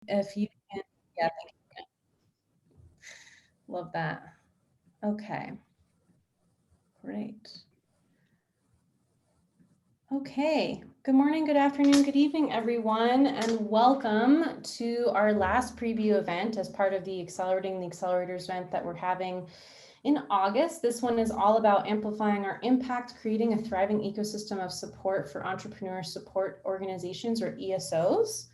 If you can, yeah, thank you. Love that. Okay, great. Okay, good morning, good afternoon, good evening, everyone, and welcome to our last preview event as part of the Accelerating the Accelerators event that we're having in August. This one is all about amplifying our impact, creating a thriving ecosystem of support for entrepreneur support organizations, or ESOs.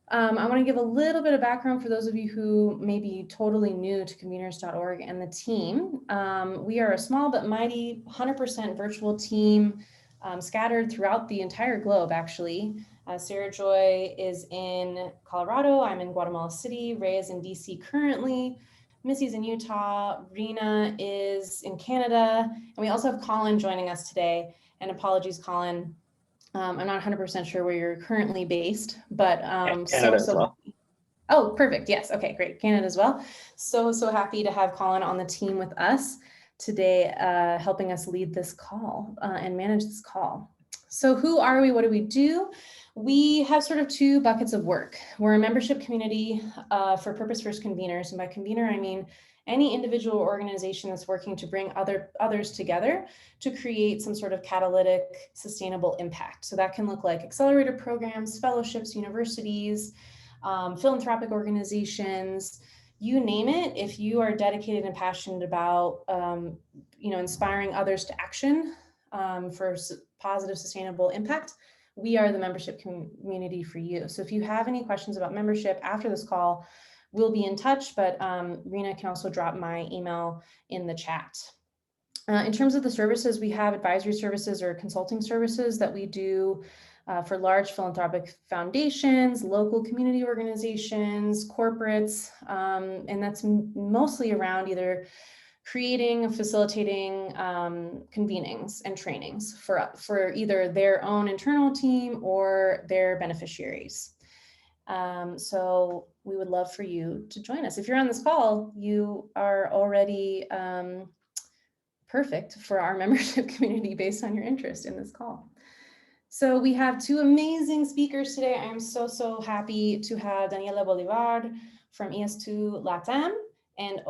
I want to give a little bit of background for those of you who may be totally new to conveners.org and the team. We are a small but mighty 100% virtual team scattered throughout the entire globe, actually. Sarah Joy is in Colorado. I'm in Guatemala City. Ray is in DC currently. Missy's in Utah. Rena is in Canada. And we also have Colin joining us today. And apologies, Colin. I'm not 100% sure where you're currently based, but Canada as well. happy. Oh, perfect. Yes. Okay, great. Canada as well. So happy to have Colin on the team with us today, helping us lead this call and manage this call. So who are we? What do we do? We have sort of two buckets of work. We're a membership community for Purpose First conveners. And by convener, I mean any individual organization that's working to bring others together to create some sort of catalytic, sustainable impact. So that can look like accelerator programs, fellowships, universities, philanthropic organizations, you name it. If you are dedicated and passionate about, inspiring others to action for positive, sustainable impact, we are the membership community for you. So if you have any questions about membership after this call, we'll be in touch, but Rena can also drop my email in the chat. In terms of the services, we have advisory services or consulting services that we do for large philanthropic foundations, local community organizations, corporates, and that's mostly around either creating, facilitating convenings and trainings for either their own internal team or their beneficiaries. So we would love for you to join us. If you're on this call, you are already perfect for our membership community based on your interest in this call. So we have two amazing speakers today. I am so happy to have Daniela Bolivar from ES2 LATAM and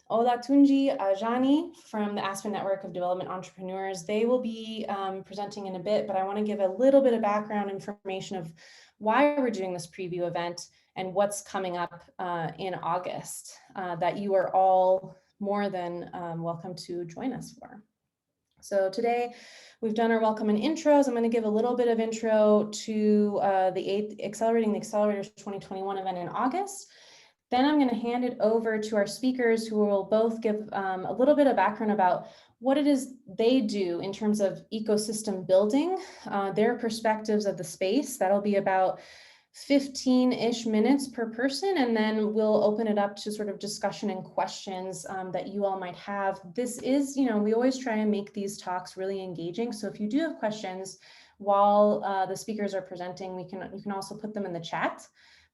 Olatunji Ajani from the ASPEN Network of Development Entrepreneurs. They will be presenting in a bit, but I want to give a little bit of background information of why we're doing this preview event and what's coming up in August that you are all more than welcome to join us for. So today we've done our welcome and intros. I'm going to give a little bit of intro to the Accelerating the Accelerators 2021 event in August. Then I'm going to hand it over to our speakers who will both give a little bit of background about what it is they do in terms of ecosystem building, their perspectives of the space. That'll be about 15-ish minutes per person, and then we'll open it up to sort of discussion and questions that you all might have. This is, we always try and make these talks really engaging. So if you do have questions while the speakers are presenting, you can also put them in the chat.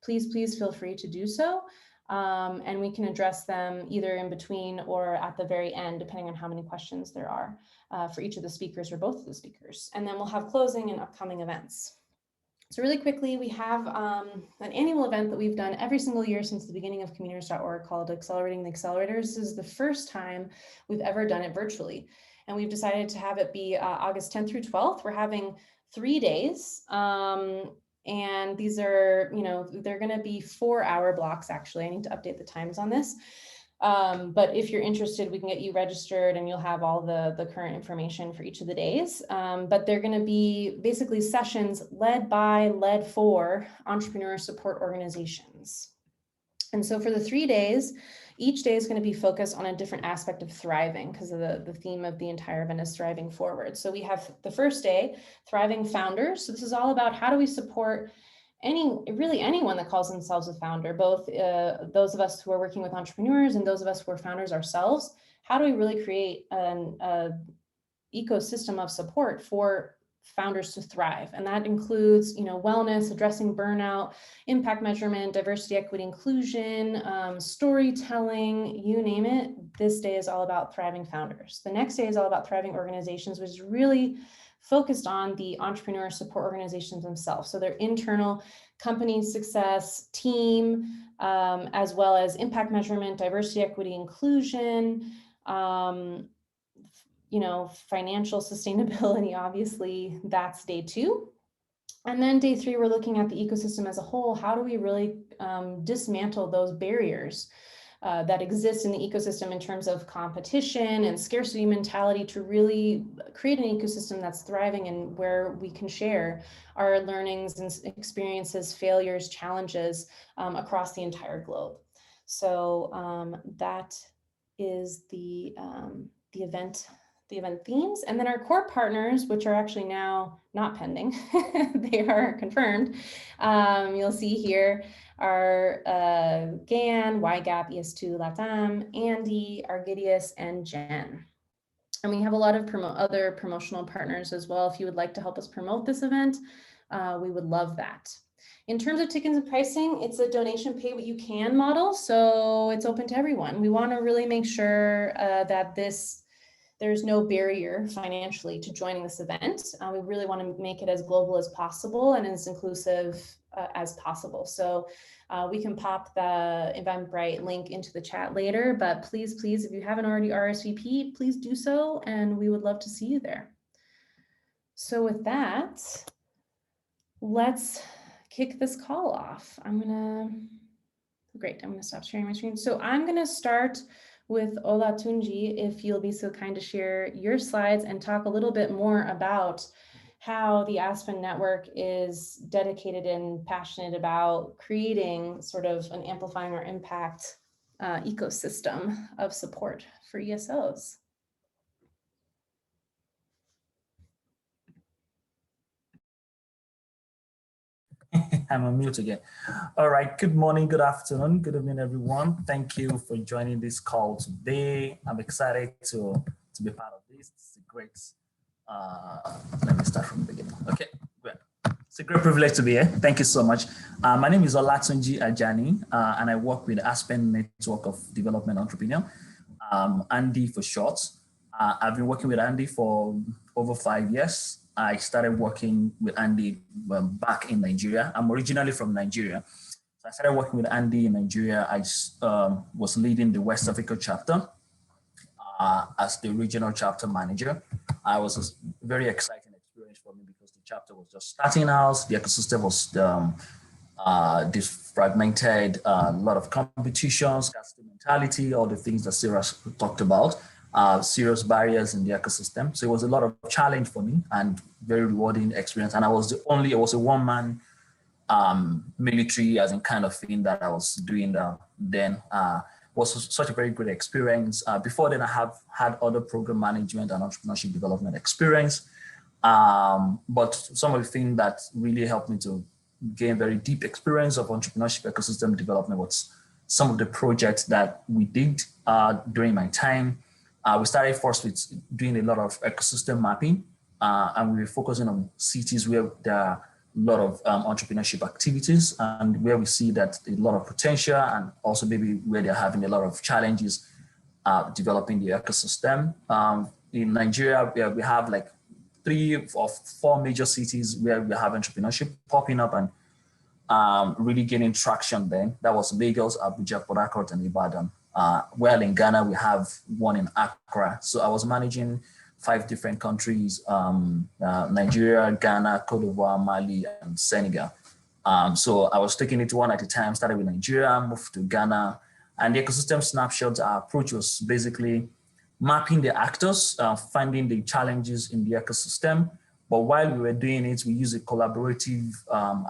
Please feel free to do so. And we can address them either in between or at the very end, depending on how many questions there are for each of the speakers or both of the speakers. And then we'll have closing and upcoming events. So really quickly, we have an annual event that we've done every single year since the beginning of conveners.org called Accelerating the Accelerators. This is the first time we've ever done it virtually. And we've decided to have it be August 10th through 12th. We're having 3 days. And these are, they're going to be 4-hour blocks, actually. I need to update the times on this. But if you're interested, we can get you registered and you'll have all the current information for each of the days. But they're going to be basically sessions led for entrepreneur support organizations. And so for the 3 days, each day is going to be focused on a different aspect of thriving because of the theme of the entire event is thriving forward. So we have the first day, thriving founders. So this is all about how do we support anyone that calls themselves a founder, both those of us who are working with entrepreneurs and those of us who are founders ourselves. How do we really create an ecosystem of support for founders to thrive? And that includes, wellness, addressing burnout, impact measurement, diversity, equity, inclusion, storytelling, you name it. This day is all about thriving founders. The next day is all about thriving organizations, which is really focused on the entrepreneur support organizations themselves. So their internal company success team, as well as impact measurement, diversity, equity, inclusion, financial sustainability, obviously, that's day 2. And then day 3, we're looking at the ecosystem as a whole. How do we really dismantle those barriers that exist in the ecosystem in terms of competition and scarcity mentality to really create an ecosystem that's thriving and where we can share our learnings and experiences, failures, challenges across the entire globe. So that is the event themes. And then our core partners, which are actually now not pending, they are confirmed. You'll see here are GAN, YGAP, ES2, LATAM, ANDE, Argidius, and Jen. And we have a lot of other promotional partners as well. If you would like to help us promote this event, we would love that. In terms of tickets and pricing, it's a donation pay what you can model, so it's open to everyone. We want to really make sure that there's no barrier financially to joining this event. We really want to make it as global as possible and as inclusive as possible. So we can pop the Eventbrite link into the chat later, but please, if you haven't already RSVP'd, please do so, and we would love to see you there. So with that, let's kick this call off. I'm gonna stop sharing my screen. So I'm gonna start with Olatunji, if you'll be so kind to share your slides and talk a little bit more about how the ASPEN network is dedicated and passionate about creating sort of an amplifying or impact ecosystem of support for ESOs. I'm on mute again. All right, good morning, good afternoon, good evening, everyone. Thank you for joining this call today. I'm excited to be part of this. It's a great, let me start from the beginning. Okay, great. It's a great privilege to be here. Thank you so much. My name is Olatunji Ajani, and I work with ASPEN Network of Development Entrepreneur, ANDE for short. I've been working with ANDE for over 5 years. I started working with ANDE back in Nigeria. I'm originally from Nigeria. So I started working with ANDE in Nigeria. I was leading the West Africa chapter as the regional chapter manager. I was a very exciting experience for me because the chapter was just starting out. The ecosystem was fragmented, a lot of competitions, scarcity mentality, all the things that Sarah talked about. Serious barriers in the ecosystem. So it was a lot of challenge for me and very rewarding experience. And I was it was a one-man military as in kind of thing that I was doing then. Was such a very good experience. Before then, I have had other program management and entrepreneurship development experience. But some of the things that really helped me to gain very deep experience of entrepreneurship ecosystem development was some of the projects that we did during my time. We started first with doing a lot of ecosystem mapping, and we were focusing on cities where there are a lot of entrepreneurship activities and where we see that a lot of potential, and also maybe where they're having a lot of challenges developing the ecosystem. In Nigeria, we have like 3 or 4 major cities where we have entrepreneurship popping up and really gaining traction then. That was Lagos, Abuja, Port Harcourt, and Ibadan. Well, in Ghana, we have one in Accra. So I was managing 5 different countries, Nigeria, Ghana, Cote d'Ivoire, Mali, and Senegal. So I was taking it one at a time, started with Nigeria, moved to Ghana. And the ecosystem snapshot approach was basically mapping the actors, finding the challenges in the ecosystem. But while we were doing it, we used a collaborative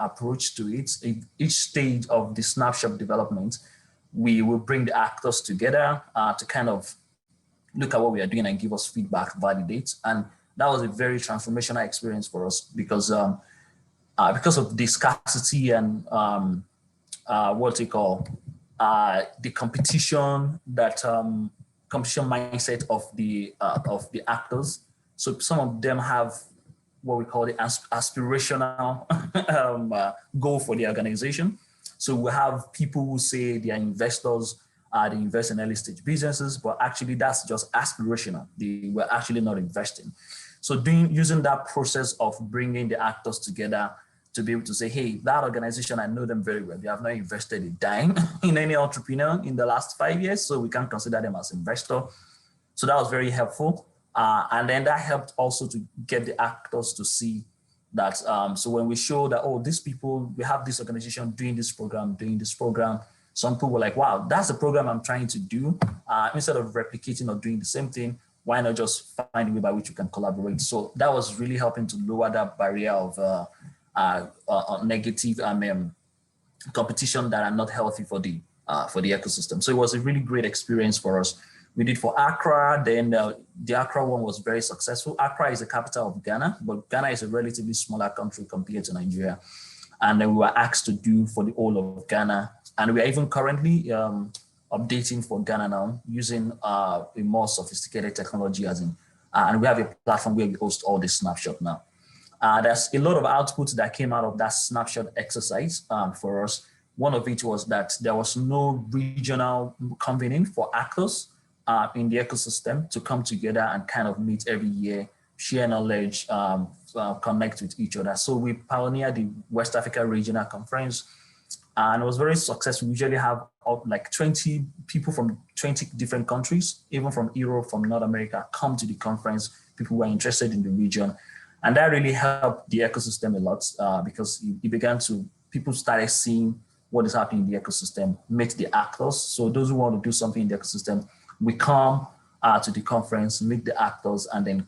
approach to it. Each stage of the snapshot development, we will bring the actors together to kind of look at what we are doing and give us feedback, validate. And that was a very transformational experience for us because of the scarcity and the competition mindset of the actors. So some of them have what we call the aspirational goal for the organization. So we have people who say they are investors, they invest in early stage businesses, but actually that's just aspirational. They were actually not investing. So using that process of bringing the actors together to be able to say, hey, that organization, I know them very well. They have not invested a dime in any entrepreneur in the last 5 years, so we can consider them as investor. So that was very helpful. And then that helped also to get the actors to see that. So when we show that, oh, these people, we have this organization doing this program, some people were like, wow, that's the program I'm trying to do. Instead of replicating or doing the same thing, why not just find a way by which we can collaborate? So that was really helping to lower that barrier of negative competition that are not healthy for the ecosystem. So it was a really great experience for us. We did for Accra, then the Accra one was very successful. Accra is the capital of Ghana, but Ghana is a relatively smaller country compared to Nigeria. And then we were asked to do for the whole of Ghana. And we are even currently updating for Ghana now using a more sophisticated technology and we have a platform where we host all this snapshot now. There's a lot of outputs that came out of that snapshot exercise for us. One of it was that there was no regional convening for actors in the ecosystem to come together and kind of meet every year, share knowledge, connect with each other. So we pioneered the West Africa Regional Conference, and it was very successful. We usually have like 20 people from 20 different countries, even from Europe, from North America, come to the conference, people who are interested in the region. And that really helped the ecosystem a lot because people started seeing what is happening in the ecosystem, meet the actors. So those who want to do something in the ecosystem, we come to the conference, meet the actors, and then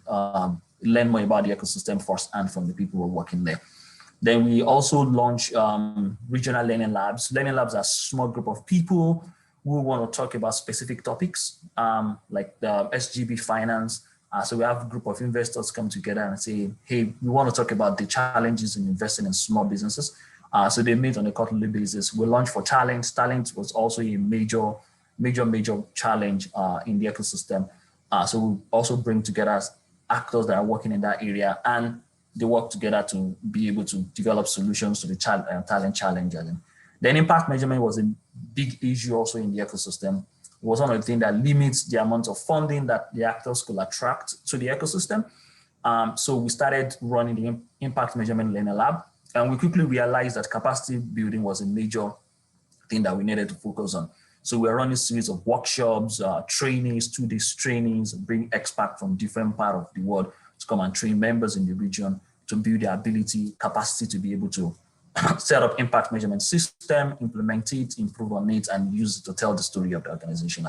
learn more about the ecosystem firsthand from the people who are working there. Then we also launch regional learning labs. Learning labs are a small group of people who want to talk about specific topics like the SGB finance. So we have a group of investors come together and say, hey, we want to talk about the challenges in investing in small businesses. So they meet on a quarterly basis. We launched for talent. Talent was also a major challenge in the ecosystem. So we also bring together actors that are working in that area, and they work together to be able to develop solutions to the talent challenges. Then impact measurement was a big issue also in the ecosystem. It was one of the things that limits the amount of funding that the actors could attract to the ecosystem. So we started running the impact measurement learning lab, and we quickly realized that capacity building was a major thing that we needed to focus on. So we're running a series of workshops, trainings, 2-day trainings, bring experts from different parts of the world to come and train members in the region to build their capacity to be able to set up impact measurement system, implement it, improve on it, and use it to tell the story of the organization.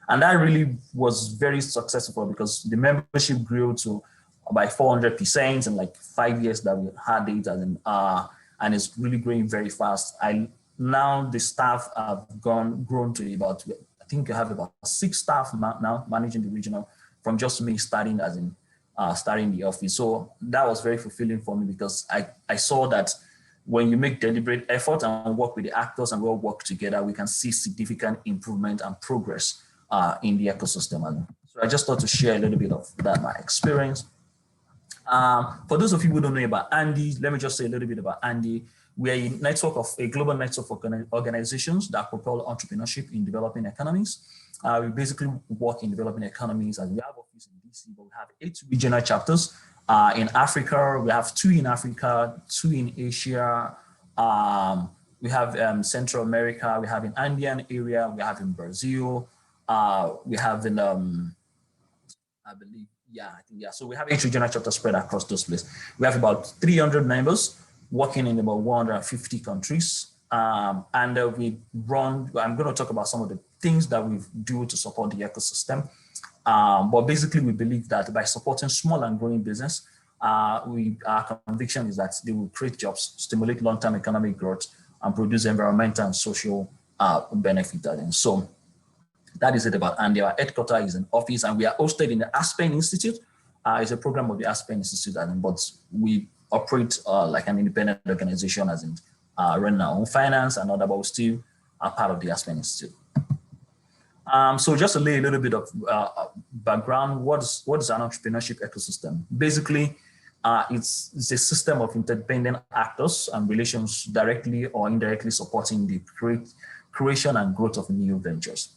And that really was very successful because the membership grew to by 400% in like 5 years that we had it, and it's really growing very fast. Now the staff have grown to about, I think I have about 6 staff now managing the regional, from just me starting starting the office. So that was very fulfilling for me because I saw that when you make deliberate effort and work with the actors and we all work together, we can see significant improvement and progress in the ecosystem. So I just thought to share a little bit of that, my experience. For those of you who don't know about ANDE, let me just say a little bit about ANDE. We are a global network of organizations that propel entrepreneurship in developing economies. We basically work in developing economies, and we have office in DC, but we have 8 regional chapters. In Africa, we have 2 in Africa, 2 in Asia. We have Central America, we have in Andean area, we have in Brazil, we have in, I believe, so we have 8 regional chapters spread across those places. We have about 300 members working in about 150 countries. And we run, I'm going to talk about some of the things that we do to support the ecosystem. But basically, we believe that by supporting small and growing business, our conviction is that they will create jobs, stimulate long-term economic growth, and produce environmental and social benefit. And so that is it about ANDE. Our headquarters is an office, and we are hosted in the ASPEN Institute. It's a program of the ASPEN Institute, but we operate like an independent organization, as in run our own finance and other, but we still are part of the ASPEN Institute. So just to lay a little bit of background, what is an entrepreneurship ecosystem? Basically, it's a system of interdependent actors and relations directly or indirectly supporting the creation and growth of new ventures.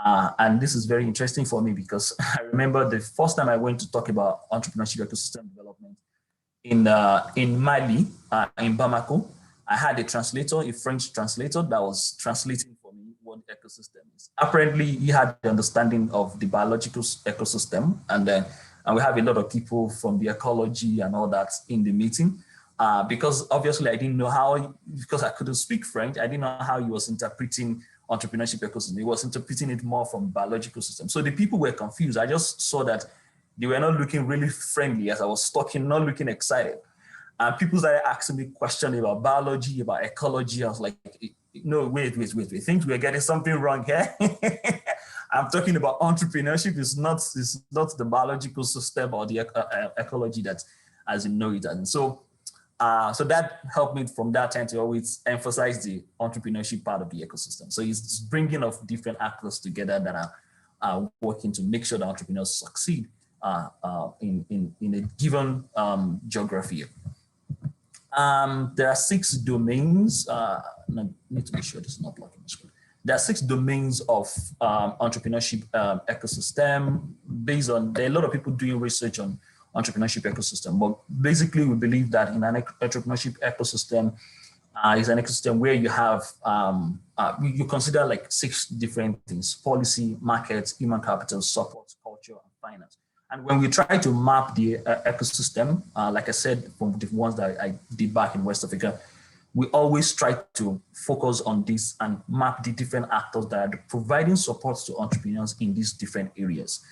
And this is very interesting for me because I remember the first time I went to talk about entrepreneurship ecosystem development in Mali, in Bamako. I had a translator, a French translator that was translating for me what ecosystem is. Apparently, he had the understanding of the biological ecosystem, and we have a lot of people from the ecology and all that in the meeting. Because obviously I didn't know how, because I couldn't speak French, I didn't know how he was interpreting entrepreneurship ecosystem. He was interpreting it more from biological system. So the people were confused. I just saw that they were not looking really friendly as I was talking, not looking excited. And people started asking me questions about biology, about ecology. I was like, no, wait. I think we're getting something wrong here. I'm talking about entrepreneurship. It's not the biological system or the ecology that as you know it. And so that helped me from that time to always emphasize the entrepreneurship part of the ecosystem. So it's bringing of different actors together that are working to make sure that entrepreneurs succeed in a given geography. There are 6 domains. I need to be sure this is not blocking the screen. There are 6 domains of entrepreneurship ecosystem based on, there are a lot of people doing research on entrepreneurship ecosystem, but basically we believe that in an entrepreneurship ecosystem is an ecosystem where you have, you consider like 6 different things: policy, markets, human capital, support, culture, and finance. And when we try to map the ecosystem, like I said, from the ones that I did back in West Africa, we always try to focus on this and map the different actors that are providing support to entrepreneurs in these different areas.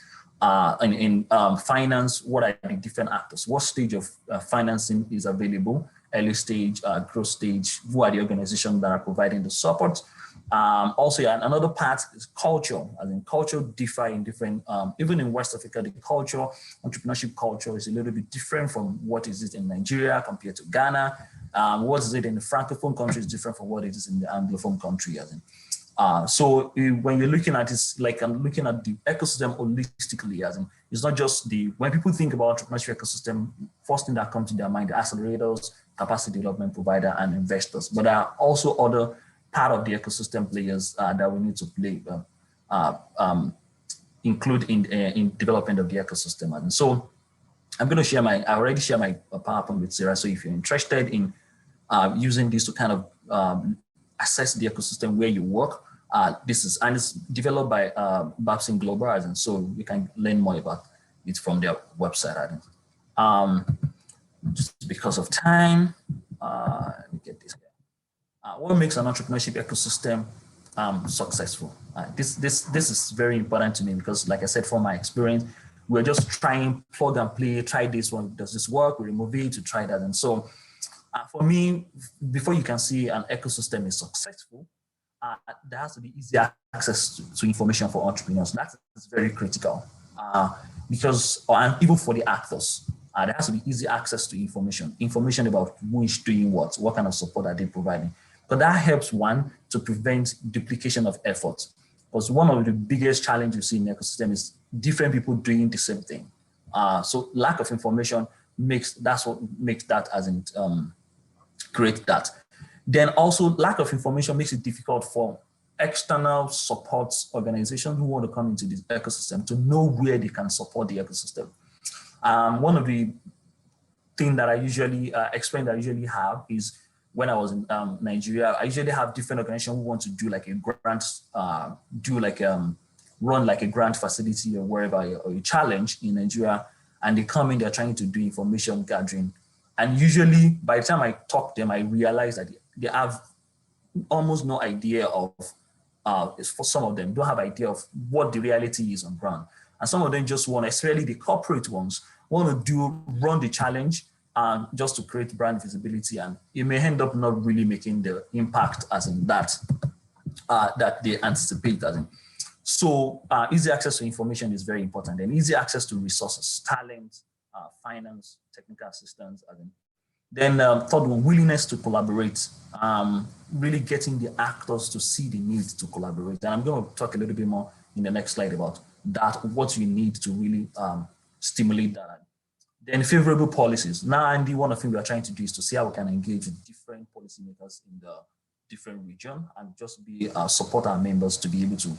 In finance, what are the different actors? What stage of financing is available? Early stage, growth stage, who are the organizations that are providing the support? Also, another part is culture. I mean, culture differ in different, even in West Africa, the culture, entrepreneurship culture is a little bit different from what is it in Nigeria compared to Ghana. What is it in the Francophone countries is different from what it is in the Anglophone country. I think. So when you're looking at this, like I'm looking at the ecosystem holistically, as in, it's not just when people think about entrepreneurship ecosystem, first thing that comes to their mind, the accelerators, capacity development provider, and investors. But there are also other part of the ecosystem players that we need to play, include in development of the ecosystem. And so I'm going to share I already share my PowerPoint with Sarah. So if you're interested in using this to kind of assess the ecosystem where you work, and it's developed by Babson Global, and so you can learn more about it from their website. Just because of time, let me get this here. What makes an entrepreneurship ecosystem successful? This is very important to me because, like I said, from my experience, we're just trying plug and play, try this one, does this work? We remove it to try that. And so for me, before you can see an ecosystem is successful, there has to be easy access to information for entrepreneurs. That's very critical because, and even for the actors, there has to be easy access to information about who is doing what kind of support are they providing. But that helps, one, to prevent duplication of effort. Because one of the biggest challenges you see in the ecosystem is different people doing the same thing. So lack of information that's what makes that as in create that. Then also lack of information makes it difficult for external support organizations who want to come into this ecosystem to know where they can support the ecosystem. One of the things that I usually explain that I usually have is when I was in Nigeria, I usually have different organizations who want to do like a grant, run like a grant facility or wherever, or a challenge in Nigeria, and they come in, they're trying to do information gathering. And usually by the time I talk to them, I realize that they have almost no idea of, for some of them, don't have idea of what the reality is on ground. And some of them just want, especially the corporate ones, want to run the challenge just to create brand visibility, and it may end up not really making the impact as in that they anticipate as in. So easy access to information is very important, and easy access to resources, talent, finance, technical assistance. Then third one, willingness to collaborate, really getting the actors to see the need to collaborate. And I'm going to talk a little bit more in the next slide about that, what you need to really stimulate that. Then favorable policies. Now, Andy, one of the things we are trying to do is to see how we can engage with different policymakers different region and just be support our members to be able to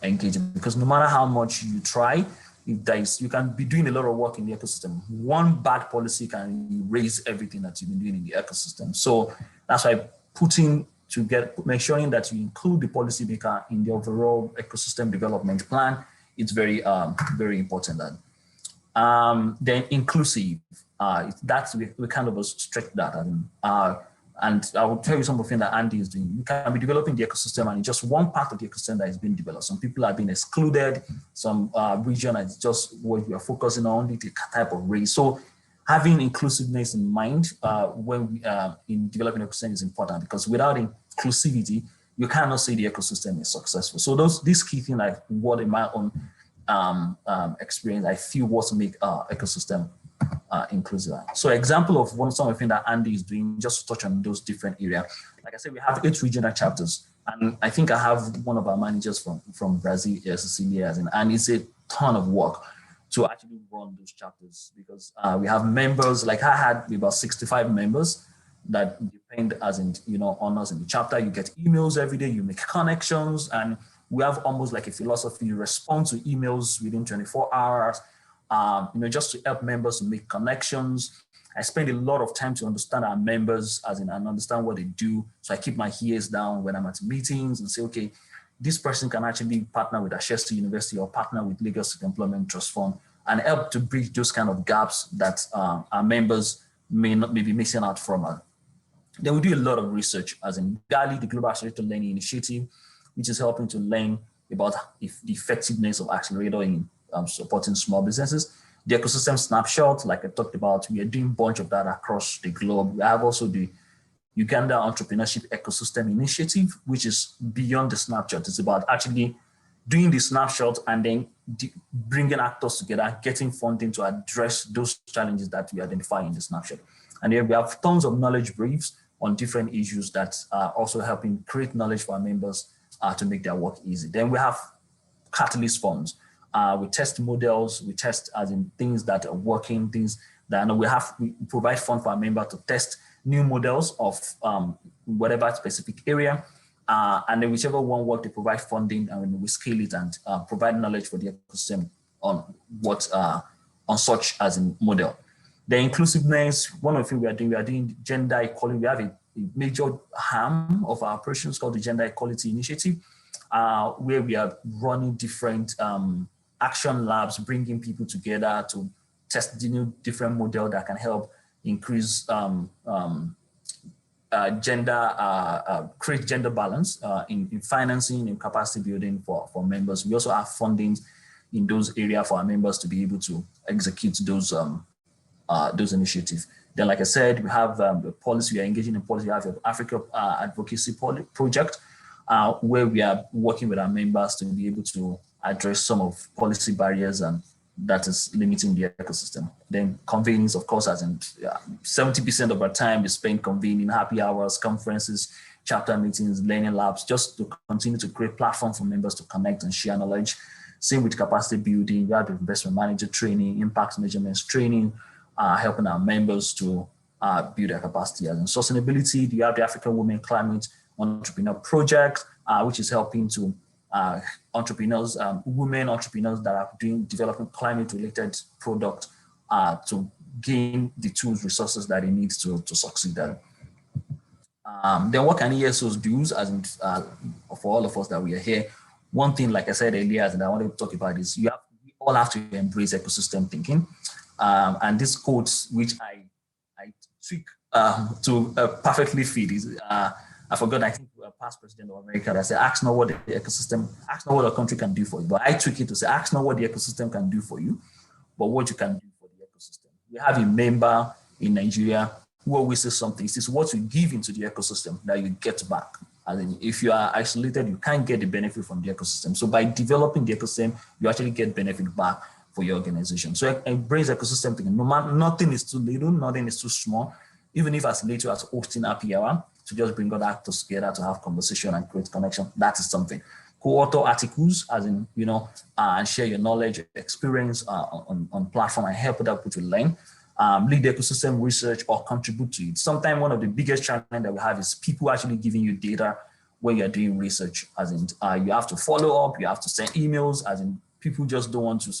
engage. Because no matter how much you try, if there is, you can be doing a lot of work in the ecosystem. One bad policy can erase everything that you've been doing in the ecosystem. So that's why make sure that you include the policymaker in the overall ecosystem development plan. It's very, very important. Then inclusive, that's we kind of strict that. And I will tell you some of the things that ANDE is doing. You can be developing the ecosystem and it's just one part of the ecosystem that is being developed. Some people are being excluded, some region is just what we are focusing on, the type of race. So having inclusiveness in mind when we in developing ecosystem is important, because without inclusivity, you cannot say the ecosystem is successful. So these key things, like what in my own experience, I feel what make ecosystem inclusive. So example of some of the things that ANDE is doing, just to touch on those different areas. Like I said, we have 8 regional chapters, and I think I have one of our managers from Brazil, Cecilia, and it's a ton of work to actually run those chapters, because we have members, like I had about 65 members that depend on us in the chapter. You get emails every day, you make connections, and we have almost like a philosophy, you respond to emails within 24 hours, just to help members to make connections. I spend a lot of time to understand our members and understand what they do. So I keep my ears down when I'm at meetings and say, okay, this person can actually partner with Ashesi University or partner with Lagos State Employment Trust Fund, and help to bridge those kind of gaps that our members may be missing out from. Then we do a lot of research, as in GALI, the Global Accelerator Learning Initiative, which is helping to learn about the effectiveness of accelerator in supporting small businesses. The ecosystem snapshot, like I talked about, we are doing a bunch of that across the globe. We have also the Uganda Entrepreneurship Ecosystem Initiative, which is beyond the snapshot. It's about actually doing the snapshot and then bringing actors together, getting funding to address those challenges that we identify in the snapshot. And then we have tons of knowledge briefs on different issues that are also helping create knowledge for our members to make their work easy. Then we have catalyst funds. We test models, we test as in things that are working, things that we provide fund for our member to test new models of whatever specific area. And then whichever one work, they provide funding, and we scale it and provide knowledge for the ecosystem on on such as a model. The inclusiveness, one of the things we are doing gender equality. We have a major arm of our operations called the Gender Equality Initiative, where we are running different action labs, bringing people together to test the new different model that can help increase create gender balance in financing and capacity building for members. We also have funding in those areas for our members to be able to execute those initiatives. Then, like I said, we have the policy, we are engaging in policy. We have the Africa Advocacy Project, where we are working with our members to be able to address some of policy barriers and that is limiting the ecosystem. Then convenings, of course, as in 70% of our time is spent convening happy hours, conferences, chapter meetings, learning labs, just to continue to create platforms for members to connect and share knowledge. Same with capacity building. We have the investment manager training, impact measurements training, helping our members to build their capacity. As in sustainability, you have the African Women Climate Entrepreneur Project, which is helping to entrepreneurs, women entrepreneurs that are developing climate-related product to gain the tools, resources that they need to succeed. Then what can ESOs do? As in, for all of us that we are here, one thing, like I said earlier, and I wanted to talk about is we all have to embrace ecosystem thinking. And this quote, which I tweak to perfectly fit, is I forgot, I think past president of America that said, ask not what the ecosystem, ask not what a country can do for you. But I tweak it to say, ask not what the ecosystem can do for you, but what you can do for the ecosystem. We have a member in Nigeria who always says something. It is what you give into the ecosystem that you get back. And if you are isolated, you can't get the benefit from the ecosystem. So by developing the ecosystem, you actually get benefit back for your organization. So embrace ecosystem thinking. No matter, nothing is too little, nothing is too small. Even if as little as hosting happy hour, to just bring other actors together to have conversation and create connection, that is something. Co-author articles, as in, and share your knowledge, experience on platform and help other people to learn. lead ecosystem research or contribute to it. Sometimes one of the biggest challenges that we have is people actually giving you data when you're doing research, as in you have to follow up, you have to send emails, as in people just don't want to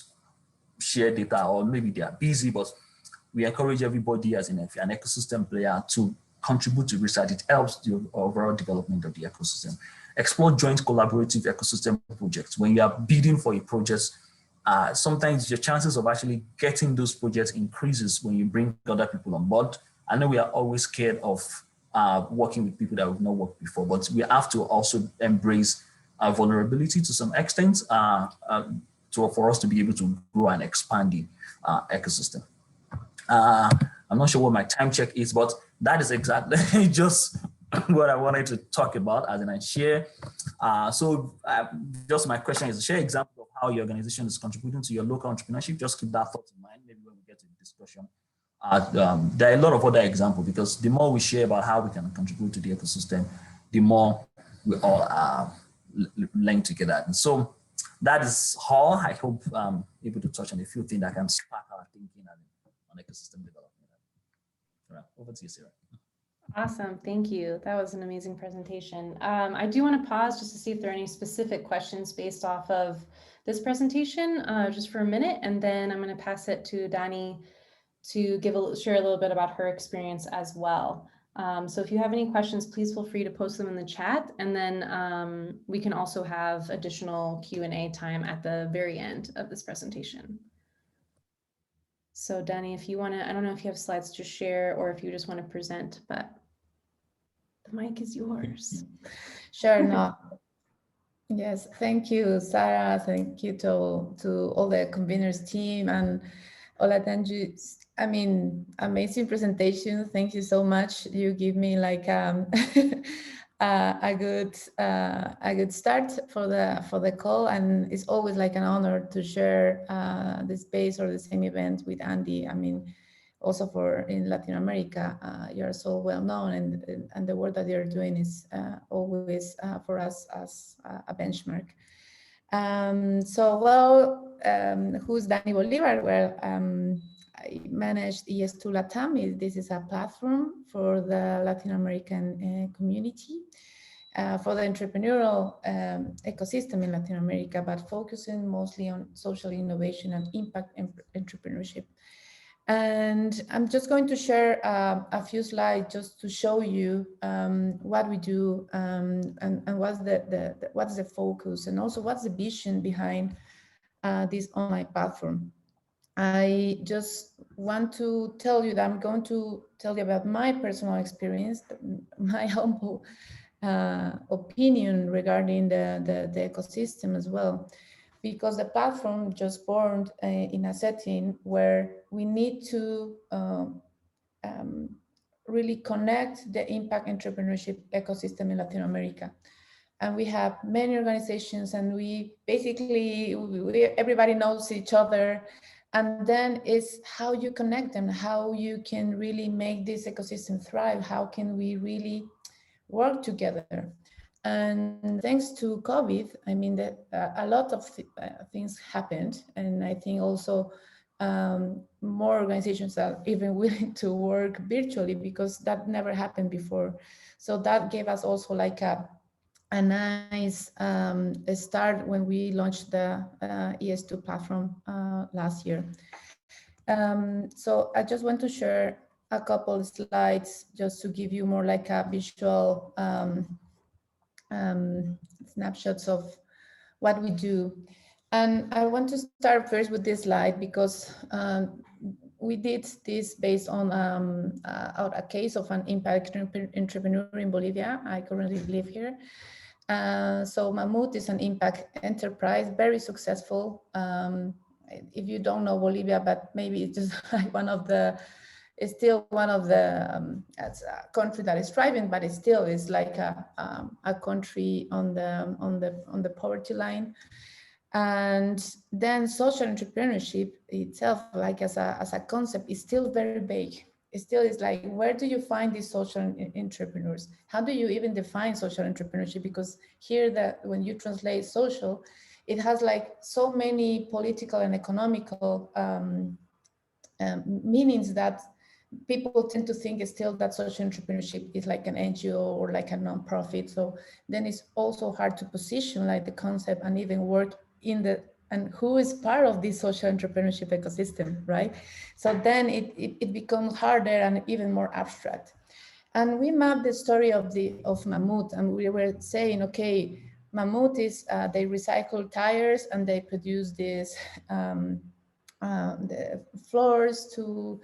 share data, or maybe they are busy, but we encourage everybody as an ecosystem player to contribute to research. It helps the overall development of the ecosystem. Explore joint collaborative ecosystem projects. When you are bidding for a project, sometimes your chances of actually getting those projects increases when you bring other people on board. I know we are always scared of working with people that we've not worked before, but we have to also embrace vulnerability to some extent for us to be able to grow and expand the ecosystem. I'm not sure what my time check is, but that is exactly just what I wanted to talk about as in I share. Just my question is to share example of how your organization is contributing to your local entrepreneurship. Just keep that thought in mind, maybe when we get to the discussion. There are a lot of other examples, because the more we share about how we can contribute to the ecosystem, the more we all link together. And so that is all. I hope I'm able to touch on a few things that can spark our thinking on ecosystem development. All right, over to you, Sarah. Awesome, thank you. That was an amazing presentation. I do want to pause just to see if there are any specific questions based off of this presentation, just for a minute, and then I'm going to pass it to Dani to share a little bit about her experience as well. So if you have any questions, please feel free to post them in the chat, and then we can also have additional Q&A time at the very end of this presentation. So Dani, if you want to, I don't know if you have slides to share or if you just want to present, but the mic is yours. Sure, no. Yes, thank you, Sarah. Thank you to all the conveners team and all attendees. I mean, amazing presentation. Thank you so much. You give me like a good start for the call, and it's always like an honor to share the space or the same event with ANDE. I mean, also in Latin America, you're so well known, and the work that you're doing is always for us as a benchmark. Who's Dani Bolivar? Well, I managed ES2 LATAM. This is a platform for the Latin American community, for the entrepreneurial ecosystem in Latin America, but focusing mostly on social innovation and impact entrepreneurship. And I'm just going to share a few slides just to show you what we do and what's the focus, and also what's the vision behind this online platform. I just want to tell you that I'm going to tell you about my personal experience, my humble opinion regarding the ecosystem as well, because the platform just born in a setting where we need to really connect the impact entrepreneurship ecosystem in Latin America. And we have many organizations, and we basically, everybody knows each other. And then it's how you connect them, how you can really make this ecosystem thrive, how can we really work together. And thanks to COVID, I mean, a lot of things happened. And I think also more organizations are even willing to work virtually, because that never happened before. So that gave us also like a nice start when we launched the ES2 platform last year. So I just want to share a couple of slides just to give you more like a visual snapshots of what we do. And I want to start first with this slide because we did this based on a case of an impact entrepreneur in Bolivia. I currently live here. So Mammoth is an impact enterprise, very successful. If you don't know Bolivia, but maybe it's just like it's still one of the it's a country that is thriving, but it still is like a country on the poverty line. And then social entrepreneurship itself, like as a concept, is still very vague. It still is like, where do you find these social entrepreneurs? How do you even define social entrepreneurship? Because here, when you translate social, it has like so many political and economical meanings that people tend to think still that social entrepreneurship is like an NGO or like a nonprofit. So then it's also hard to position like the concept and even work in the, and who is part of this social entrepreneurship ecosystem, right? So then it becomes harder and even more abstract. And we mapped the story of Mammoth, and we were saying, okay, Mammoth is, they recycle tires and they produce this, the floors for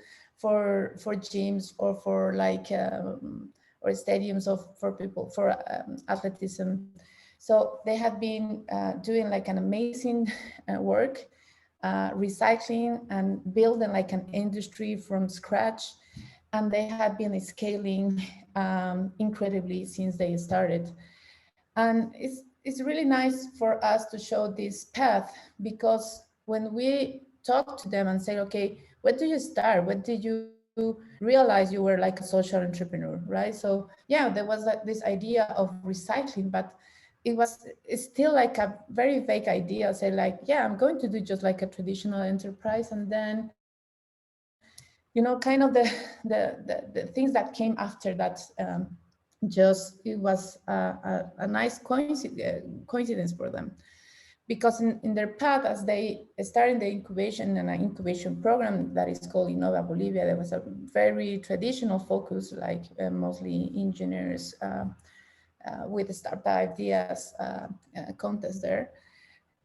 gyms or for like, or stadiums for people, for athleticism. So they have been doing like an amazing work, recycling and building like an industry from scratch. And they have been scaling incredibly since they started. And it's really nice for us to show this path, because when we talk to them and say, okay, where do you start? When did you realize you were like a social entrepreneur, right? So yeah, there was like this idea of recycling, but it's still like a very vague idea. Say like, yeah, I'm going to do just like a traditional enterprise. And then, you know, kind of the things that came after that, just it was a nice coincidence for them, because in their path, as they started the incubation and an incubation program that is called Innova Bolivia, there was a very traditional focus, like mostly engineers with startup ideas contest there.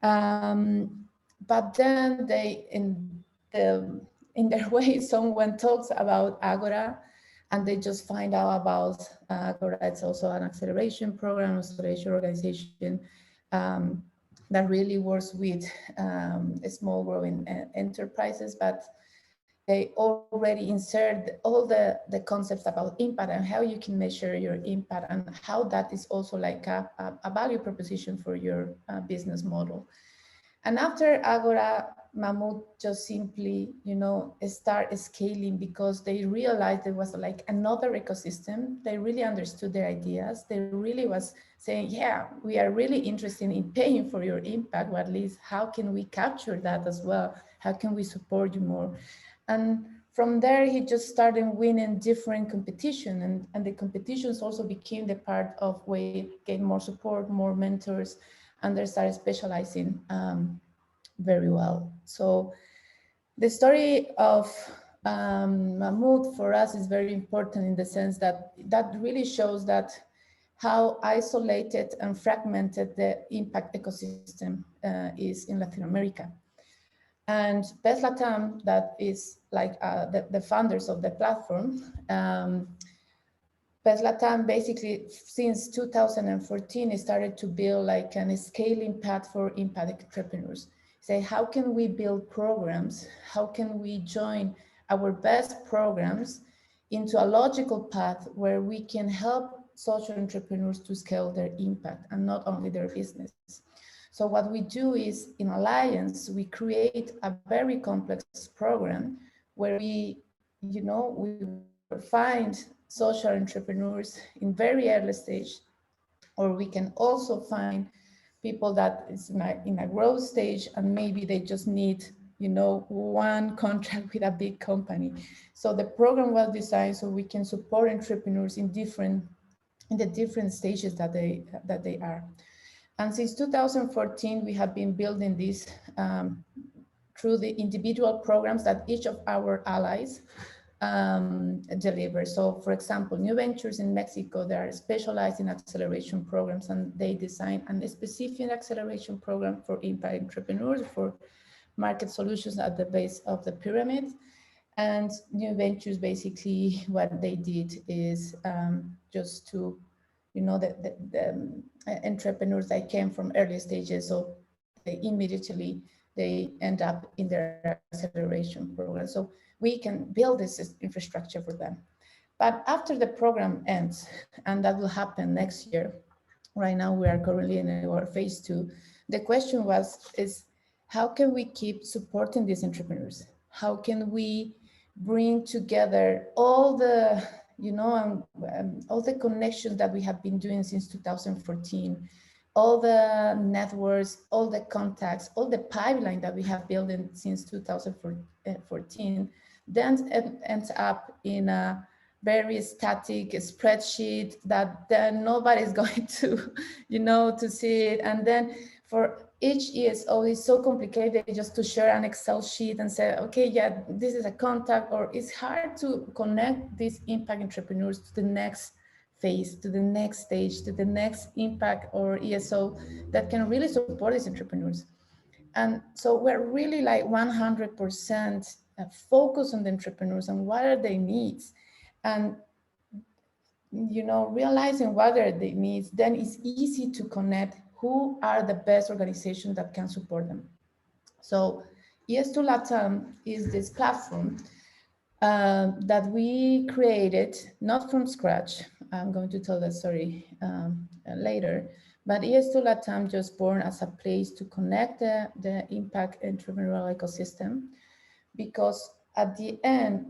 But then they, in their way, someone talks about Agora, and they just find out about Agora. It's also an acceleration program, acceleration organization that really works with small growing enterprises, but they already insert all the concepts about impact and how you can measure your impact and how that is also like a value proposition for your business model. And after Agora, Mammoth just simply, you know, start scaling, because they realized there was like another ecosystem. They really understood their ideas. They really was saying, yeah, we are really interested in paying for your impact, or at least how can we capture that as well? How can we support you more? And from there, he just started winning different competition, and the competitions also became the part of where he gained more support, more mentors, and they started specializing very well. So the story of Mammoth for us is very important in the sense that that really shows that how isolated and fragmented the impact ecosystem is in Latin America. And Best Latam, that is like the founders of the platform, Best Latam basically since 2014 started to build like a scaling path for impact entrepreneurs. Say, how can we build programs? How can we join our best programs into a logical path where we can help social entrepreneurs to scale their impact and not only their business? So what we do is, in Alliance, we create a very complex program where we, you know, we find social entrepreneurs in very early stage, or we can also find people that is in a growth stage and maybe they just need, you know, one contract with a big company. So the program was designed so we can support entrepreneurs in the different stages that they are. And since 2014, we have been building this through the individual programs that each of our allies deliver. So for example, New Ventures in Mexico, they are specialized in acceleration programs, and they design a specific acceleration program for impact entrepreneurs, for market solutions at the base of the pyramid. And New Ventures, basically what they did is just to, you know, the entrepreneurs that came from early stages, so they immediately, they end up in their acceleration program. So we can build this infrastructure for them. But after the program ends, and that will happen next year, right now we are currently in our phase 2, the question is how can we keep supporting these entrepreneurs? How can we bring together all the, you know, all the connections that we have been doing since 2014, all the networks, all the contacts, all the pipeline that we have built in since 2014, then it ends up in a very static spreadsheet that then nobody's going to, to see it. And then for each ESO is so complicated just to share an Excel sheet and say, okay, yeah, this is a contact, or it's hard to connect these impact entrepreneurs to the next phase, to the next stage, to the next impact or ESO that can really support these entrepreneurs. And so we're really like 100% focused on the entrepreneurs and what are their needs. And realizing what are their needs, then it's easy to connect who are the best organizations that can support them. So ES2 LATAM is this platform that we created, not from scratch. I'm going to tell that story later, but ES2 LATAM just born as a place to connect the impact entrepreneurial ecosystem, because at the end,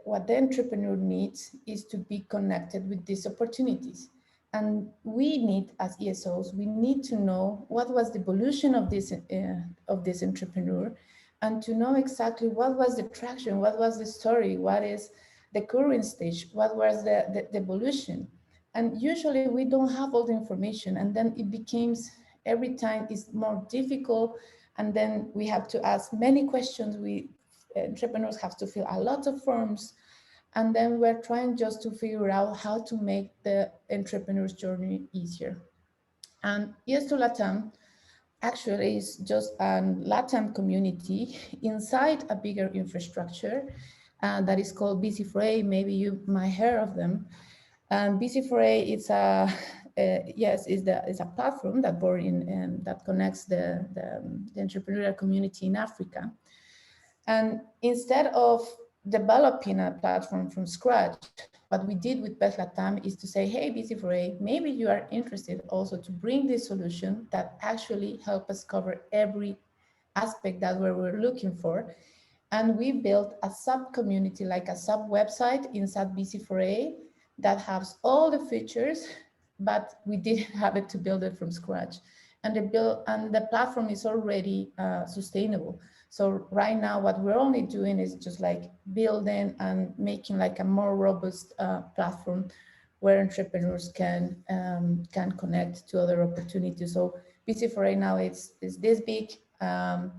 what the entrepreneur needs is to be connected with these opportunities. And we need, as ESOs, we need to know what was the evolution of this entrepreneur, and to know exactly what was the traction, what was the story, what is the current stage, what was the evolution. And usually we don't have all the information, and then it becomes, every time it's more difficult, and then we have to ask many questions. Entrepreneurs have to fill a lot of forms, and then we're trying just to figure out how to make the entrepreneur's journey easier. And ES2 LATAM actually is just a LATAM community inside a bigger infrastructure that is called BC4A. Maybe you might hear of them. And BC4A is is a platform that born in that connects the entrepreneurial community in Africa. And instead of developing a platform from scratch, what we did with Best LATAM is to say, hey, BC4A, maybe you are interested also to bring this solution that actually help us cover every aspect that we're looking for. And we built a sub-community, like a sub-website inside BC4A that has all the features, but we didn't have it to build it from scratch. And the platform is already sustainable. So right now, what we're only doing is just like building and making like a more robust platform where entrepreneurs can connect to other opportunities. So BC4A now is this big, and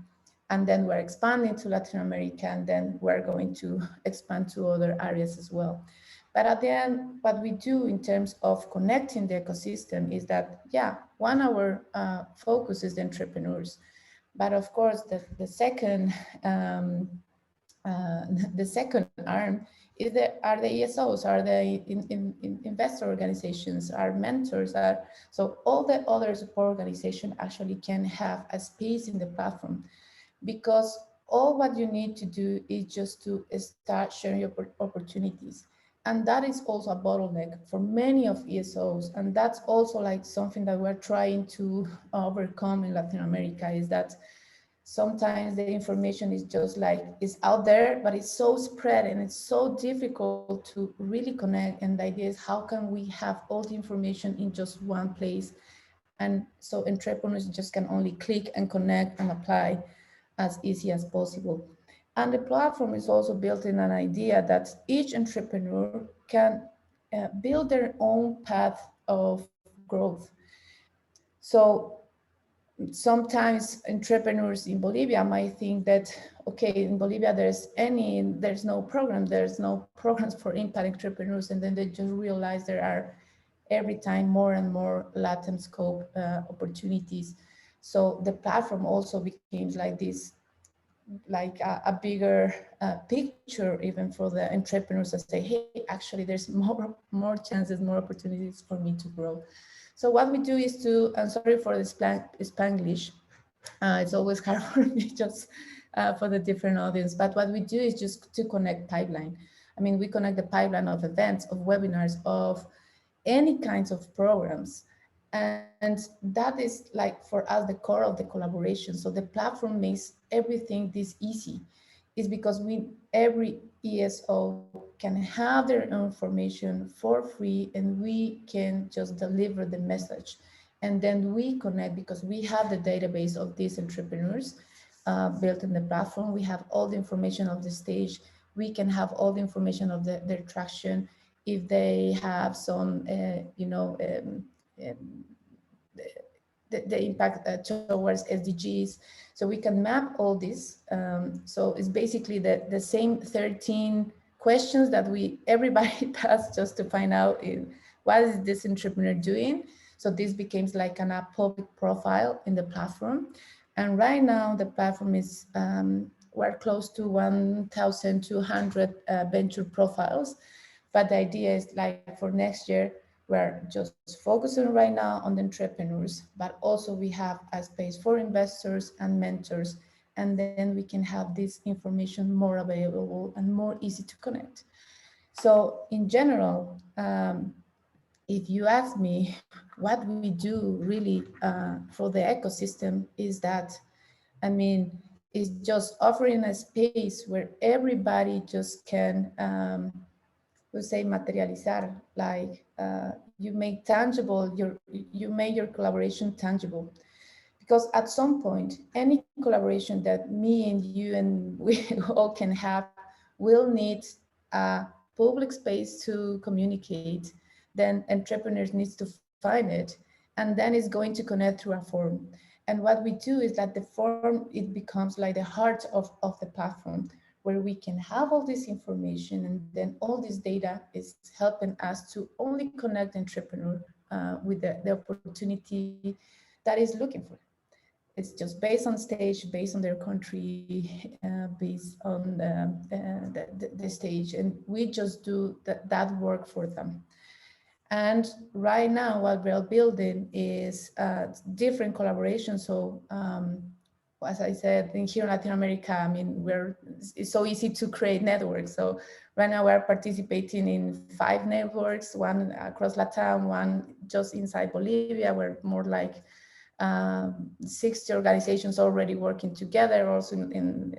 then we're expanding to Latin America, and then we're going to expand to other areas as well. But at the end, what we do in terms of connecting the ecosystem is that, yeah, our focus is the entrepreneurs. But of course, the second arm is are the ESOs, are the investor organizations, are mentors, so all the other support organizations actually can have a space in the platform, because all what you need to do is just to start sharing your opportunities. And that is also a bottleneck for many of ESOs. And that's also like something that we're trying to overcome in Latin America, is that sometimes the information is just like, it's out there, but it's so spread and it's so difficult to really connect. And the idea is, how can we have all the information in just one place? And so entrepreneurs just can only click and connect and apply as easy as possible. And the platform is also built in an idea that each entrepreneur can build their own path of growth. So sometimes entrepreneurs in Bolivia might think that, okay, in Bolivia there's no programs for impact entrepreneurs, and then they just realize there are every time more and more LATAM scope opportunities. So the platform also becomes like this, like a bigger picture even for the entrepreneurs, that say, hey, actually there's more chances, more opportunities for me to grow. So what we do is to, I'm sorry for the Spanglish, it's always hard for me just for the different audience, but what we do is just to connect pipeline. I mean, we connect the pipeline of events, of webinars, of any kinds of programs. And that is like for us the core of the collaboration. So the platform makes everything this easy. Is because every ESO can have their own information for free, and we can just deliver the message. And then we connect, because we have the database of these entrepreneurs built in the platform. We have all the information of the stage. we can have all the information of their traction, if they have some, the impact towards SDGs. So we can map all this. So it's basically the same 13 questions that everybody does just to find out what is this entrepreneur doing. So this becomes like a public profile in the platform. And right now the platform is, we're close to 1,200 venture profiles. But the idea is like for next year, we're just focusing right now on the entrepreneurs, but also we have a space for investors and mentors. And then we can have this information more available and more easy to connect. So in general, if you ask me what we do really for the ecosystem is that, I mean, it's just offering a space where everybody just can, we say materializar, like you make tangible, you make your collaboration tangible. Because at some point, any collaboration that me and you and we all can have will need a public space to communicate. Then entrepreneurs need to find it, and then it's going to connect through a forum. And what we do is that the forum, it becomes like the heart of the platform, where we can have all this information, and then all this data is helping us to only connect the entrepreneur with the opportunity that is looking for. It's just based on stage, based on their country, based on the stage, and we just do that work for them. And right now, what we're building is different collaborations. So as I said, here in Latin America, I mean, it's so easy to create networks. So right now we're participating in 5 networks, one across Latam, one just inside Bolivia. We're more like 60 organizations already working together. Also in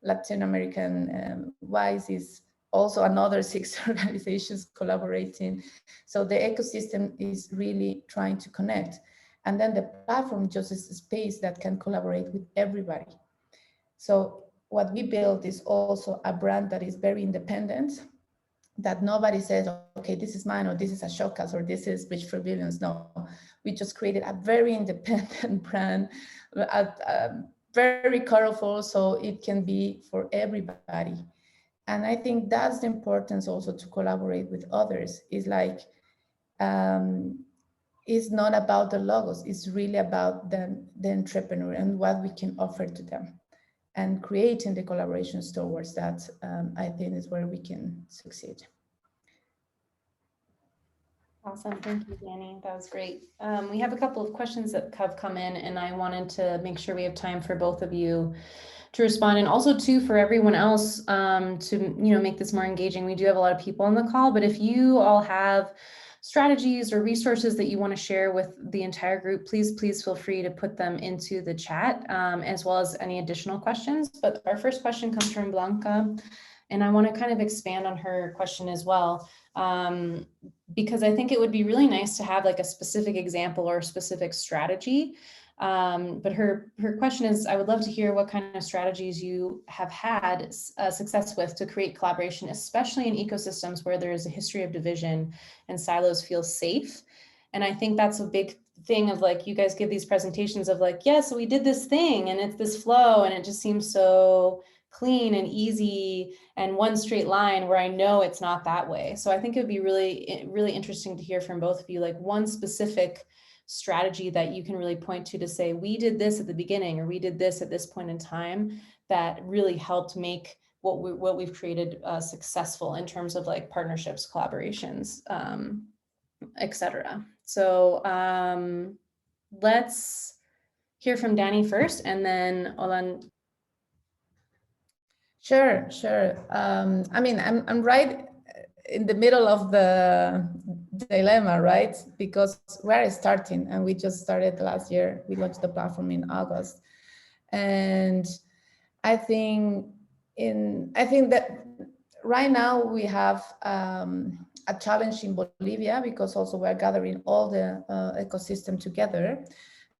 Latin American WISE is also another 6 organizations collaborating. So the ecosystem is really trying to connect. And then the platform just is a space that can collaborate with everybody. So what we built is also a brand that is very independent, that nobody says, okay, this is mine, or this is a showcase, or this is Bridge for Billions. No, we just created a very independent brand, very colorful, so it can be for everybody. And I think that's the importance also to collaborate with others. Is like, it's not about the logos, it's really about the entrepreneur and what we can offer to them. And creating the collaborations towards that, I think is where we can succeed. Awesome, thank you, Danny. That was great. We have a couple of questions that have come in, and I wanted to make sure we have time for both of you to respond, and also too for everyone else to make this more engaging. We do have a lot of people on the call, but if you all have strategies or resources that you want to share with the entire group, please feel free to put them into the chat, as well as any additional questions. But our first question comes from Blanca, and I want to kind of expand on her question as well, because I think it would be really nice to have like a specific example or a specific strategy. But her question is, I would love to hear what kind of strategies you have had success with to create collaboration, especially in ecosystems where there is a history of division and silos feel safe. And I think that's a big thing of like, you guys give these presentations of like, yeah, so we did this thing and it's this flow and it just seems so clean and easy and one straight line, where I know it's not that way. So I think it would be really, really interesting to hear from both of you, like one specific strategy that you can really point to say, we did this at the beginning, or we did this at this point in time, that really helped make what we've created successful in terms of like partnerships, collaborations, etc. So let's hear from Danny first, and then Olan. Sure. I mean, I'm right in the middle of the dilemma, right? Because we're starting, and we just started last year. We launched the platform in August, and I think that right now we have a challenge in Bolivia, because also we're gathering all the ecosystem together.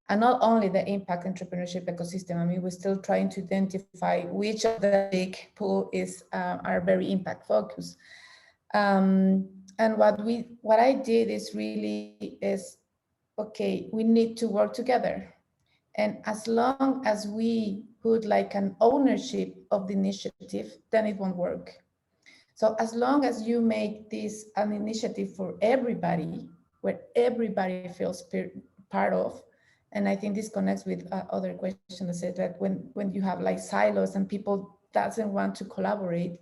And not only the impact entrepreneurship ecosystem, I mean, we're still trying to identify which of the big pool is are very impact focused. And what I did is really is, okay, we need to work together. And as long as we put like an ownership of the initiative, then it won't work. So as long as you make this an initiative for everybody, where everybody feels part of, and I think this connects with other questions that said that when you have like silos and people doesn't want to collaborate,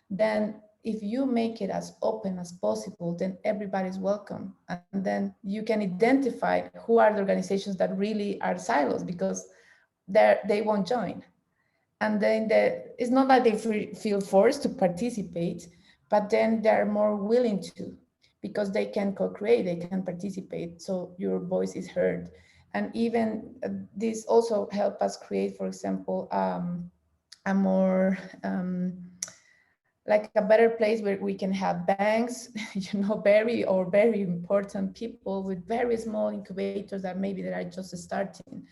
then if you make it as open as possible, then everybody's welcome. And then you can identify who are the organizations that really are silos, because they won't join. And then it's not that they feel forced to participate, but then they're more willing to, because they can co-create, they can participate, so your voice is heard. And even this also help us create, for example, a more like a better place where we can have banks, very important people with very small incubators that maybe they are just starting.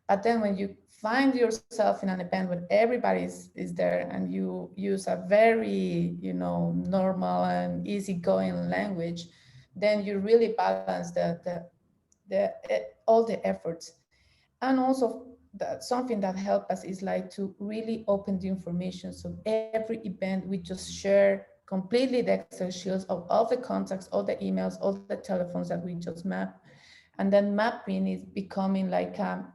But then when you find yourself in an event where everybody is there and you use a very, normal and easygoing language, then you really balance all the efforts. And also something that helped us is like to really open the information. So every event we just share completely the Excel sheets of all the contacts, all the emails, all the telephones that we just map. And then mapping is becoming like a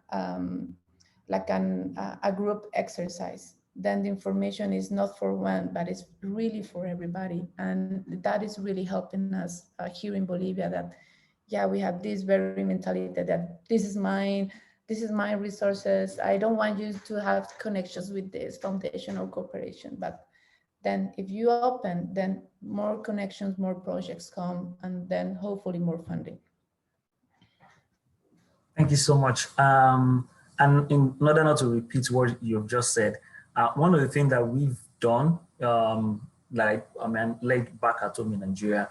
group exercise. Then the information is not for one, but it's really for everybody. And that is really helping us here in Bolivia, that, yeah, we have this very mentality that this is my resources. I don't want you to have connections with this foundation or corporation. But then if you open, then more connections, more projects come, and then hopefully more funding. Thank you so much. And in order not to repeat what you've just said, one of the things that we've done, late back at home in Nigeria,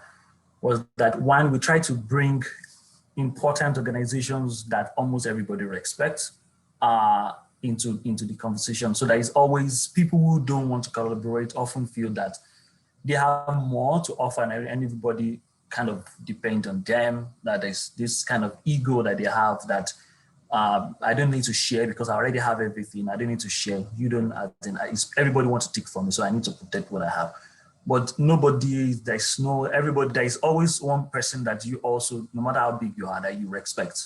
was that one, we try to bring important organizations that almost everybody respects into the conversation. So there is always people who don't want to collaborate often feel that they have more to offer and everybody kind of depend on them, that there's this kind of ego that they have that I don't need to share because I already have everything. I don't need to share. You don't, everybody wants to take from me, so I need to protect what I have. But there's always one person that you also, no matter how big you are, that you respect.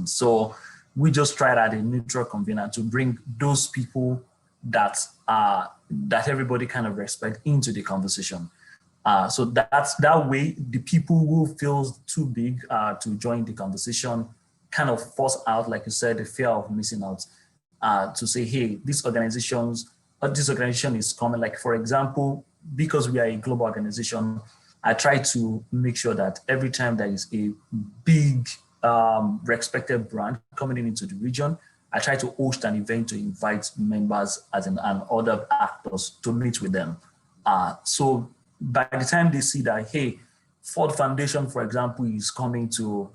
So we just tried at a neutral convener to bring those people that everybody kind of respect into the conversation. So that way, the people who feel too big to join the conversation kind of force out, like you said, the fear of missing out, to say, hey, this organization is coming. Like, for example, because we are a global organization, I try to make sure that every time there is a big respected brand coming into the region, I try to host an event to invite members and other actors to meet with them. So by the time they see that, hey, Ford Foundation, for example, is coming to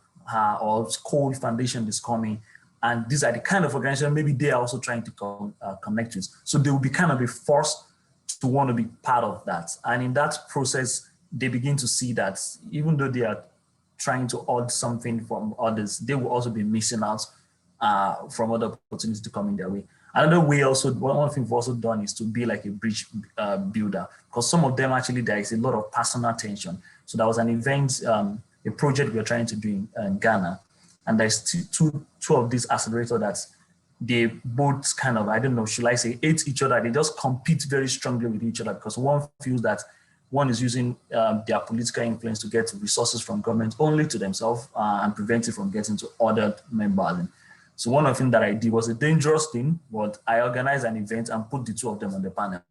or Cold Foundation is coming, and these are the kind of organizations maybe they are also trying to connect with. So they will be kind of be forced to want to be part of that. And in that process, they begin to see that even though they are trying to hoard something from others, they will also be missing out from other opportunities to come in their way. Another way also, one thing we've also done is to be like a bridge builder, because some of them actually, there is a lot of personal tension. So there was an event, a project we are trying to do in Ghana, and there's two of these accelerators that they both kind of, I don't know, should I say, hate each other. They just compete very strongly with each other because one feels that one is using their political influence to get resources from government only to themselves and prevent it from getting to other members. So one of the things that I did was a dangerous thing, but I organized an event and put the two of them on the panel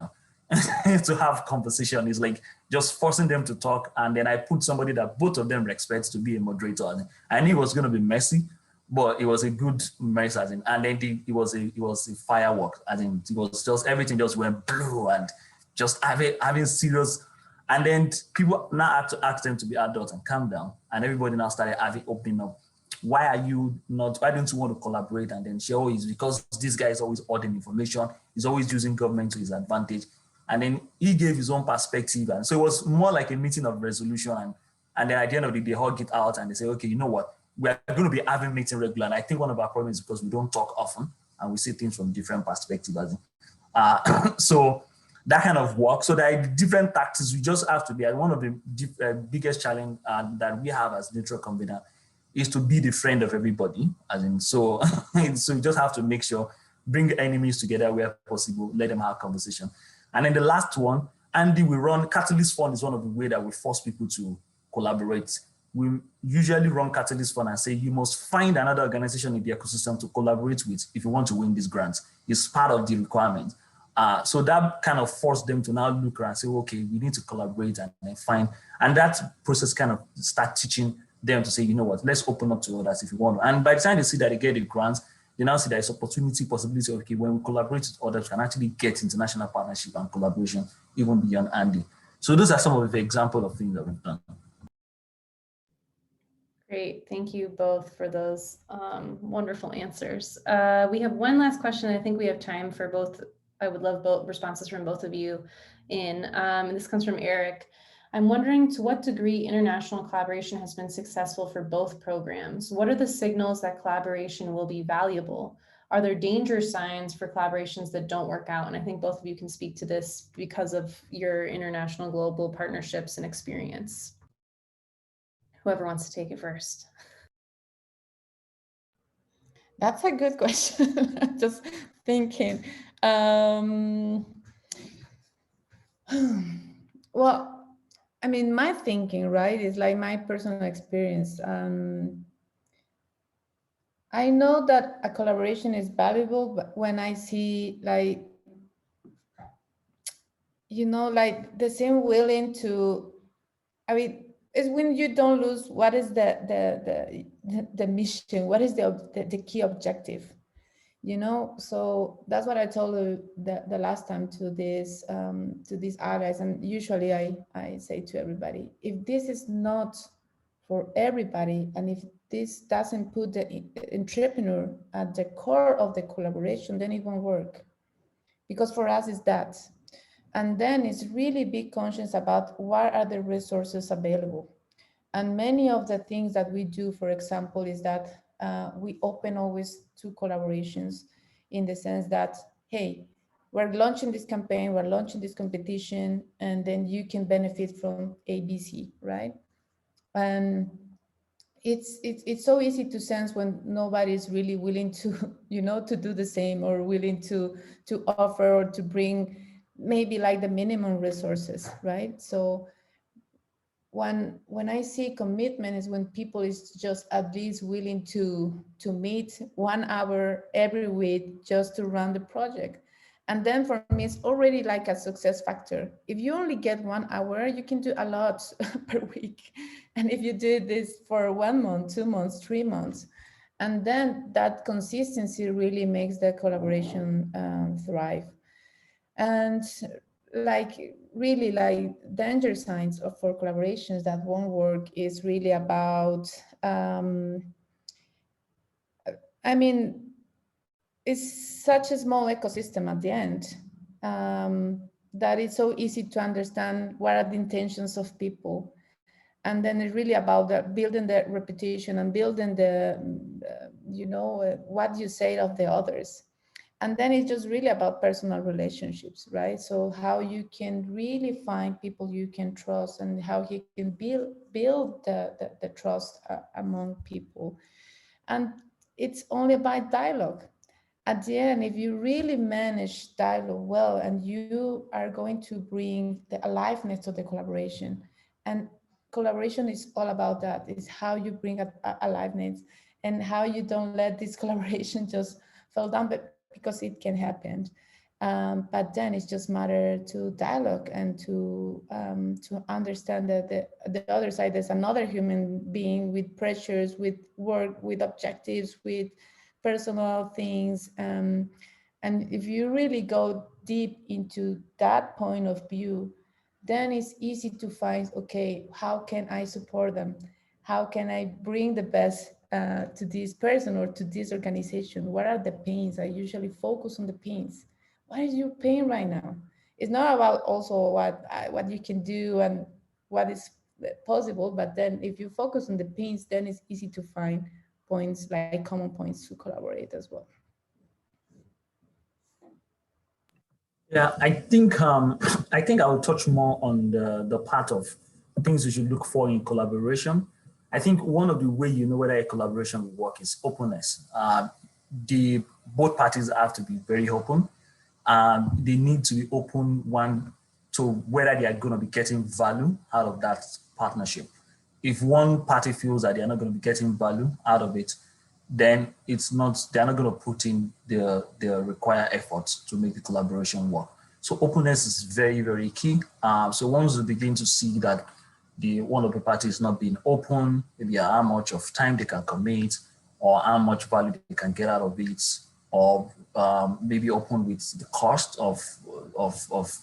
to have conversation. It's like just forcing them to talk, and then I put somebody that both of them respect to be a moderator. I knew it was going to be messy, but it was a good mess, and then it was a firework. It was just everything just went blue and just having serious. And then people now had to ask them to be adults and calm down, and everybody now started opening up. why don't you want to collaborate? And then she always, because this guy is always hoarding information, he's always using government to his advantage. And then he gave his own perspective. And so it was more like a meeting of resolution. And then at the end of the day, they hug it out and they say, okay, you know what? We are going to be having meetings regular. And I think one of our problems is because we don't talk often and we see things from different perspectives. So that kind of work. So there are different tactics. We just have to be, one of the biggest challenge that we have as neutral convener is to be the friend of everybody. So you just have to make sure, bring enemies together where possible, let them have conversation. And then the last one, ANDE, we run Catalyst Fund is one of the ways that we force people to collaborate. We usually run Catalyst Fund and say, you must find another organization in the ecosystem to collaborate with if you want to win these grants. It's part of the requirement. So that kind of forced them to now look around and say, okay, we need to collaborate and then find. And that process kind of start teaching them to say, you know what, let's open up to others if you want. And by the time they see that they get the grants, they now see there's opportunity, possibility, okay, when we collaborate with others, we can actually get international partnership and collaboration even beyond ANDE. So those are some of the examples of things that we've done. Great, thank you both for those wonderful answers. We have one last question. I think we have time for both. I would love both responses from both of you and this comes from Eric. I'm wondering to what degree international collaboration has been successful for both programs. What are the signals that collaboration will be valuable? Are there danger signs for collaborations that don't work out? And I think both of you can speak to this because of your international global partnerships and experience. Whoever wants to take it first. That's a good question. I'm just thinking. Well, I mean, my thinking, right, is like my personal experience. I know that a collaboration is valuable, but when I see like, you know, like the same willing to, I mean, is when you don't lose what is the mission, what is the key objective, you know? So that's what I told you the last time to these allies, and usually I say to everybody, if this is not for everybody, and if this doesn't put the entrepreneur at the core of the collaboration, then it won't work. Because for us it's that. And then it's really be conscious about what are the resources available. And many of the things that we do, for example, is that we open always to collaborations in the sense that, hey, we're launching this campaign, we're launching this competition, and then you can benefit from ABC, right? And it's so easy to sense when nobody is really willing to, you know, to do the same, or willing to offer or to bring maybe like the minimum resources, right? So when I see commitment is when people is just at least willing to meet 1 hour every week just to run the project. And then for me, it's already like a success factor. If you only get 1 hour, you can do a lot per week. And if you do this for 1 month, 2 months, 3 months, and then that consistency really makes the collaboration thrive. And like really like danger signs for collaborations that won't work is really about, I mean, it's such a small ecosystem at the end that it's so easy to understand what are the intentions of people. And then it's really about building the reputation and building the, you know, what you say of the others. And then it's just really about personal relationships, right? So how you can really find people you can trust and how you can build the trust among people. And it's only about dialogue. At the end, if you really manage dialogue well, and you are going to bring the aliveness to the collaboration, and collaboration is all about that, is how you bring aliveness and how you don't let this collaboration just fall down, but because it can happen. But then it's just matter to dialogue and to understand that the other side is another human being with pressures, with work, with objectives, with personal things. And if you really go deep into that point of view, then it's easy to find, okay, how can I support them? How can I bring the best to this person or to this organization, what are the pains? I usually focus on the pains. What is your pain right now? It's not about also what you can do and what is possible, but then if you focus on the pains, then it's easy to find points, like common points to collaborate as well. Yeah, I think I will touch more on the part of things you should look for in collaboration. I think one of the ways you know whether a collaboration will work is openness. Both parties have to be very open. They need to be open to whether they are going to be getting value out of that partnership. If one party feels that they are not going to be getting value out of it, then they're not going to put in the required efforts to make the collaboration work. So openness is very, very key. So once we begin to see that one of the parties not being open, maybe how much of time they can commit or how much value they can get out of it, or maybe open with the cost of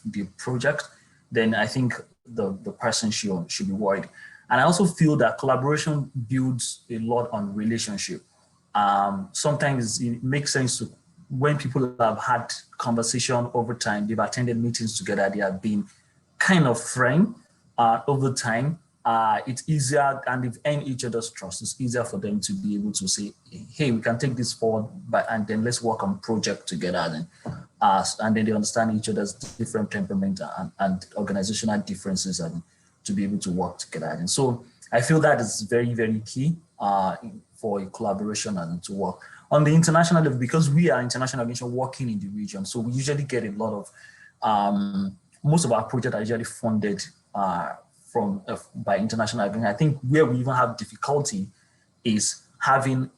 the project, then I think the person should be worried. And I also feel that collaboration builds a lot on relationship. Sometimes it makes sense to, when people have had conversation over time, they've attended meetings together, they have been kind of friends over time, it's easier, and they've earned each other's trust. It's easier for them to be able to say, hey, we can take this forward, and then let's work on project together. And then they understand each other's different temperament and organizational differences, and to be able to work together. And so I feel that is very, very key for a collaboration and to work. On the international level, because we are international organization working in the region, so we usually get a lot of, most of our projects are usually funded by international organizations. I think where we even have difficulty is having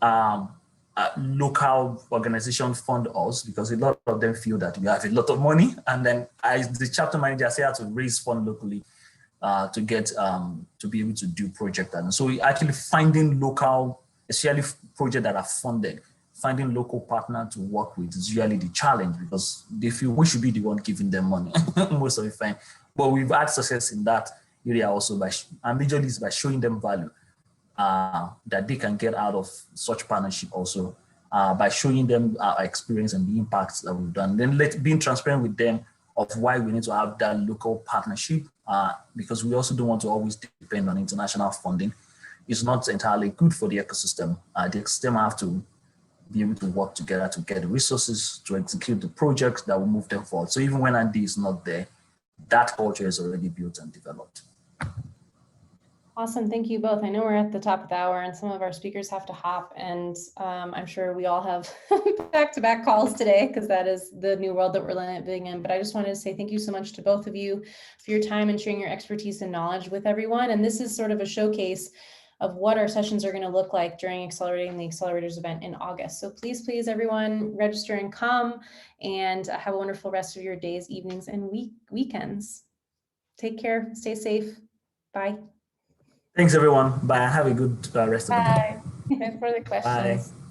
local organizations fund us, because a lot of them feel that we have a lot of money, and then as the chapter manager, say I have to raise funds locally to get to be able to do project. And so actually finding local, especially projects that are funded, finding local partner to work with is usually the challenge, because they feel we should be the one giving them money most of the time. But we've had success in that area also and majorly is by showing them value that they can get out of such partnership also, by showing them our experience and the impacts that we've done. Then being transparent with them of why we need to have that local partnership, because we also don't want to always depend on international funding. It's not entirely good for the ecosystem. The ecosystem have to be able to work together to get the resources to execute the projects that will move them forward. So even when ANDE is not there, that culture is already built and developed. Awesome, thank you both. I know we're at the top of the hour and some of our speakers have to hop, and I'm sure we all have back-to-back calls today, because that is the new world that we're living in. But I just wanted to say thank you so much to both of you for your time and sharing your expertise and knowledge with everyone. And this is sort of a showcase of what our sessions are going to look like during Accelerating the Accelerators event in August. So please, everyone, register and come, and have a wonderful rest of your days, evenings, and weekends. Take care, stay safe. Bye. Thanks, everyone. Bye. Have a good rest of the day. Bye. Thanks for the questions. Bye.